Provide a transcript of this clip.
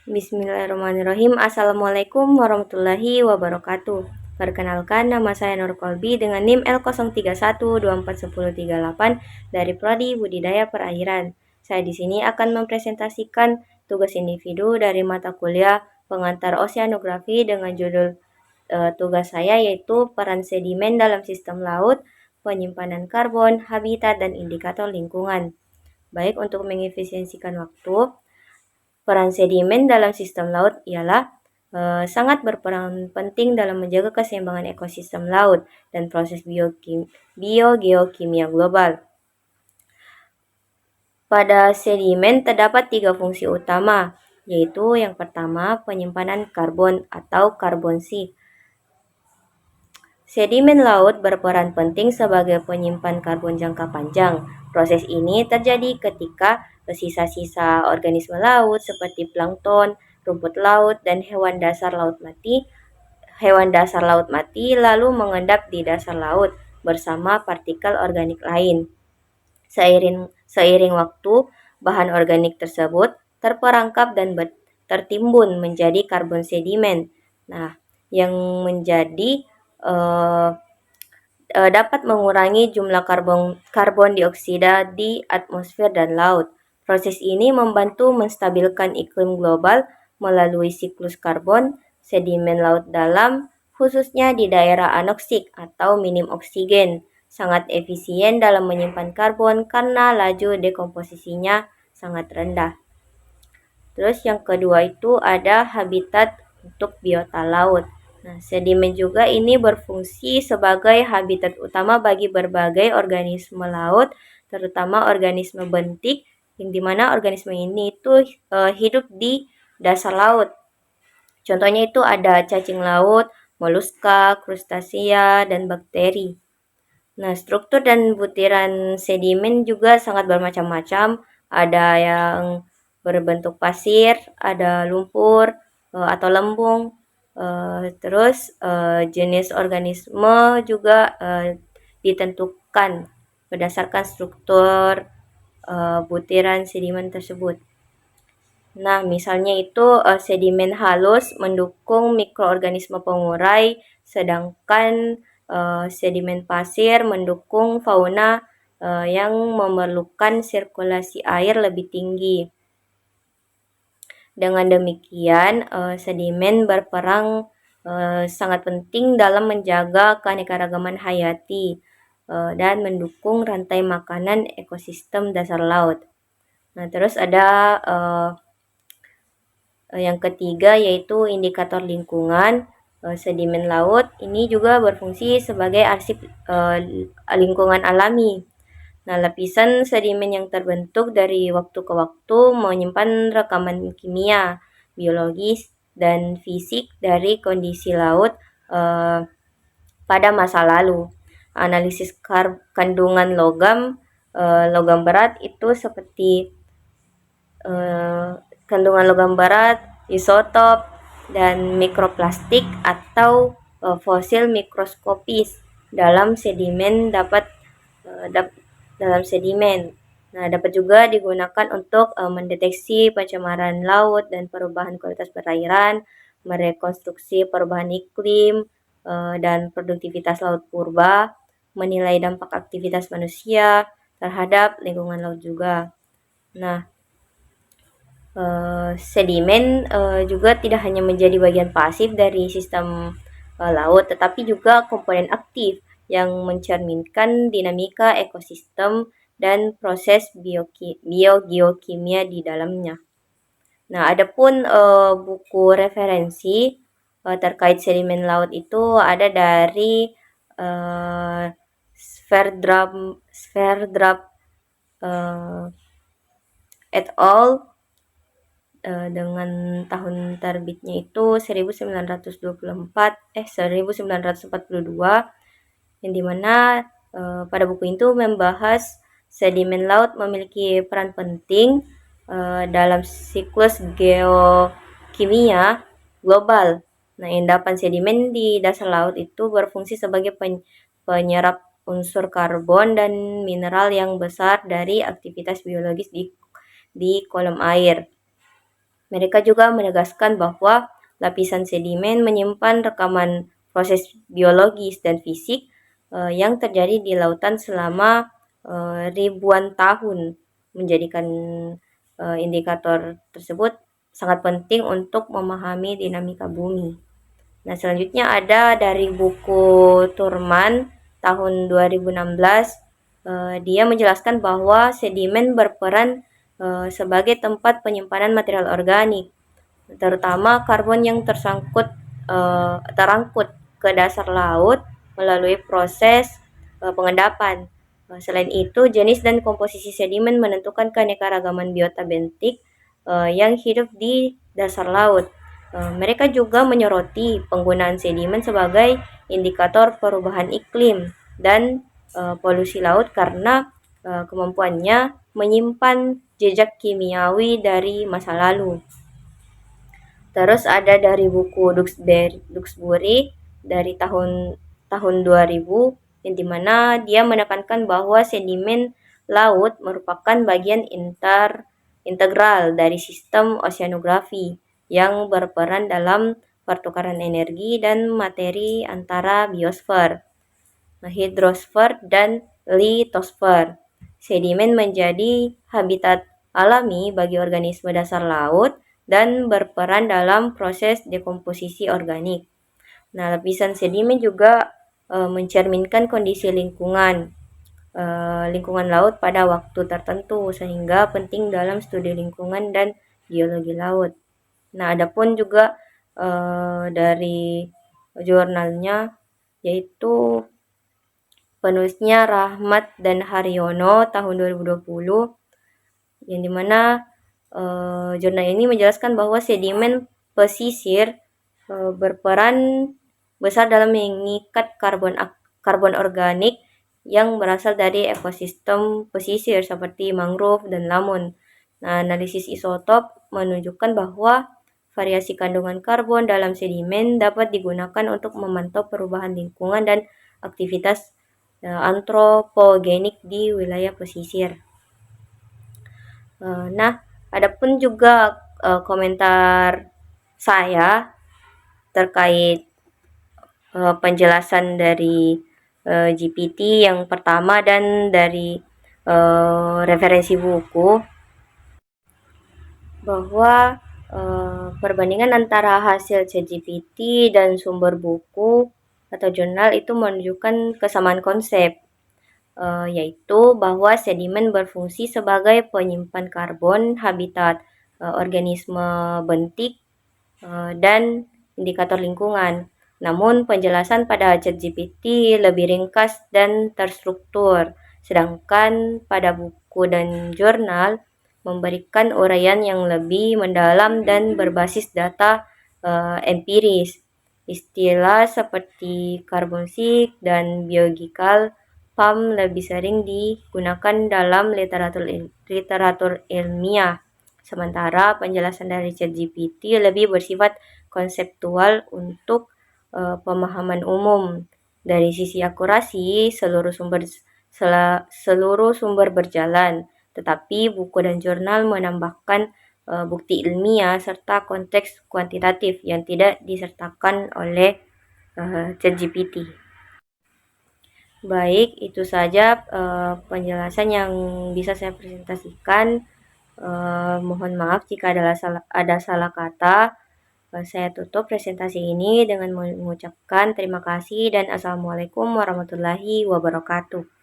Bismillahirrahmanirrahim. Assalamualaikum warahmatullahi wabarakatuh. Perkenalkan, nama saya Nur Kolbi dengan NIM L0312411038 dari Prodi Budidaya Perairan. Saya di sini akan mempresentasikan tugas individu dari mata kuliah pengantar oseanografi dengan judul tugas saya yaitu peran sedimen dalam sistem laut, penyimpanan karbon, habitat, dan indikator lingkungan. Baik, untuk mengefisiensikan waktu, peran sedimen dalam sistem laut ialah sangat berperan penting dalam menjaga keseimbangan ekosistem laut dan proses biogeokimia global. Pada sedimen terdapat 3 fungsi utama, yaitu yang pertama penyimpanan karbon atau karbon sink. Sedimen laut berperan penting sebagai penyimpan karbon jangka panjang. Proses ini terjadi ketika sisa-sisa organisme laut seperti plankton, rumput laut, dan hewan dasar laut mati lalu mengendap di dasar laut bersama partikel organik lain. Seiring waktu, bahan organik tersebut terperangkap dan tertimbun menjadi karbon sedimen. Nah, yang menjadi dapat mengurangi jumlah karbon dioksida di atmosfer dan laut. Proses ini membantu menstabilkan iklim global melalui siklus karbon sedimen laut dalam, khususnya di daerah anoksik atau minim oksigen. Sangat efisien dalam menyimpan karbon karena laju dekomposisinya sangat rendah. Terus yang kedua itu ada habitat untuk biota laut. Nah, sedimen juga ini berfungsi sebagai habitat utama bagi berbagai organisme laut, terutama organisme bentik, yang dimana organisme ini itu hidup di dasar laut. Contohnya itu ada cacing laut, moluska, krustasea, dan bakteri. Nah, struktur dan butiran sedimen juga sangat bermacam-macam. Ada yang berbentuk pasir, ada lumpur atau lembung. Terus jenis organisme juga ditentukan berdasarkan struktur butiran sedimen tersebut. Nah, misalnya itu sedimen halus mendukung mikroorganisme pengurai, sedangkan sedimen pasir mendukung fauna yang memerlukan sirkulasi air lebih tinggi. Dengan demikian, sedimen berperan sangat penting dalam menjaga keanekaragaman hayati dan mendukung rantai makanan ekosistem dasar laut. Nah, terus ada yang ketiga yaitu indikator lingkungan. Sedimen laut ini juga berfungsi sebagai arsip lingkungan alami. Nah, lapisan sedimen yang terbentuk dari waktu ke waktu menyimpan rekaman kimia, biologis, dan fisik dari kondisi laut pada masa lalu. Analisis kandungan logam berat itu seperti kandungan logam berat, isotop, dan mikroplastik atau fosil mikroskopis dalam sedimen Nah, dapat juga digunakan untuk mendeteksi pencemaran laut dan perubahan kualitas perairan, merekonstruksi perubahan iklim dan produktivitas laut purba, menilai dampak aktivitas manusia terhadap lingkungan laut juga. Nah, sedimen juga tidak hanya menjadi bagian pasif dari sistem laut, tetapi juga komponen aktif yang mencerminkan dinamika ekosistem dan proses biogeokimia di dalamnya. Nah, adapun buku referensi terkait sedimen laut itu ada dari Sverdrup et al. Dengan tahun terbitnya itu 1942, yang dimana pada buku itu membahas sedimen laut memiliki peran penting dalam siklus geokimia global. Nah, endapan sedimen di dasar laut itu berfungsi sebagai penyerap unsur karbon dan mineral yang besar dari aktivitas biologis di kolom air. Mereka juga menegaskan bahwa lapisan sedimen menyimpan rekaman proses biologis dan fisik yang terjadi di lautan selama ribuan tahun, menjadikan indikator tersebut sangat penting untuk memahami dinamika bumi. Nah, selanjutnya ada dari buku Thurman tahun 2016. Dia menjelaskan bahwa sedimen berperan sebagai tempat penyimpanan material organik, terutama karbon yang terangkut ke dasar laut melalui proses pengendapan. Selain itu, jenis dan komposisi sedimen menentukan keanekaragaman biota bentik yang hidup di dasar laut. Mereka juga menyoroti penggunaan sedimen sebagai indikator perubahan iklim dan polusi laut karena kemampuannya menyimpan jejak kimiawi dari masa lalu. Terus ada dari buku Duxbury dari tahun 2000, yang dimana dia menekankan bahwa sedimen laut merupakan bagian integral dari sistem oceanografi yang berperan dalam pertukaran energi dan materi antara biosfer, hidrosfer, dan litosfer. Sedimen menjadi habitat alami bagi organisme dasar laut dan berperan dalam proses dekomposisi organik. Nah, lapisan sedimen juga mencerminkan kondisi lingkungan laut pada waktu tertentu, sehingga penting dalam studi lingkungan dan geologi laut. Nah, adapun juga dari jurnalnya, yaitu penulisnya Rahmat dan Haryono tahun 2020, yang dimana jurnal ini menjelaskan bahwa sedimen pesisir berperan besar dalam mengikat karbon organik yang berasal dari ekosistem pesisir seperti mangrove dan lamun. Nah, analisis isotop menunjukkan bahwa variasi kandungan karbon dalam sedimen dapat digunakan untuk memantau perubahan lingkungan dan aktivitas antropogenik di wilayah pesisir. Nah, adapun juga komentar saya terkait penjelasan dari GPT yang pertama dan dari referensi buku, bahwa perbandingan antara hasil ChatGPT dan sumber buku atau jurnal itu menunjukkan kesamaan konsep, yaitu bahwa sedimen berfungsi sebagai penyimpan karbon, habitat organisme bentik, dan indikator lingkungan. Namun penjelasan pada ChatGPT lebih ringkas dan terstruktur, sedangkan pada buku dan jurnal memberikan uraian yang lebih mendalam dan berbasis data empiris. Istilah seperti carbon sink dan biological PAM lebih sering digunakan dalam literatur ilmiah, sementara penjelasan dari ChatGPT lebih bersifat konseptual untuk pemahaman umum. Dari sisi akurasi, seluruh sumber berjalan, tetapi buku dan jurnal menambahkan bukti ilmiah serta konteks kuantitatif yang tidak disertakan oleh ChatGPT. Baik, itu saja penjelasan yang bisa saya presentasikan. Mohon maaf jika ada salah kata. Saya tutup presentasi ini dengan mengucapkan terima kasih dan Assalamualaikum warahmatullahi wabarakatuh.